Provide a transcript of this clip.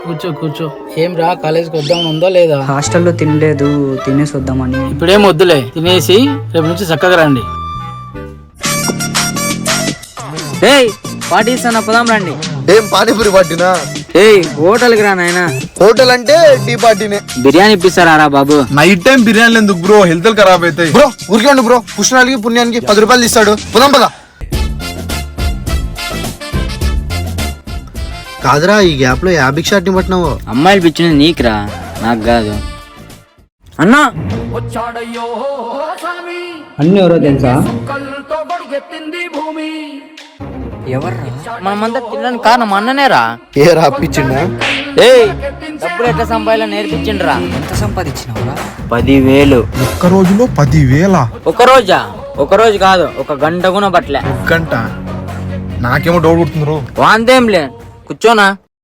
కూర్చో కూర్చో. ఏం రా కాలేజ్కి వద్దాం ఉందో లేదా? హాస్టల్లో తినలేదు, తినేసి వద్దామని. ఇప్పుడేం వద్దులే, తినేసి రేపు నుంచి చక్కగా రండి. ఏయ్ పార్టీ ఇస్తాను, పదాం రండి. ఏం పానీపూరి పార్టీనా? ఏయ్ హోటల్కి రా నాయనా. హోటల్ అంటే టీ పార్టీనే. బిర్యానీ ఇప్పిస్తారా రా బాబు? నైట్ టైం బిర్యానీ ఎందుకు బ్రో, హెల్త్ ఖరాబ్ అవుతాయి. బ్రో ఊరికే బ్రో, పుష్ణాలకి పుణ్యానికి 10 రూపాయలు ఇస్తాడు. పోదాం పదా. కాదురా, ఈ గ్యాప్ లో 50 షాట్ని పట్టినావు. అమ్మాయిలు పిచ్చింది నీకురా, నాకు కాదు. అన్నా అన్ని ఎవరో తెలుసా? ఎవర్రా? మనమంతా తినడానికి కారణం అన్ననేరా. ఏ రాపిచ్చిండా? ఏయ్ డబ్బులు ఎట్లా సంపాదించాలో నేర్పించిండ్రా. ఎంత సంపాదించినవరా? 10,000. ఒక్క రోజులో 10,000? ఒక రోజా? ఒక రోజు కాదు, ఒక గంట కూడా పట్టలే. గంట? నాకేమో డౌట్ కొడుతున్నారు. వాందేంలే, కూర్చోనా.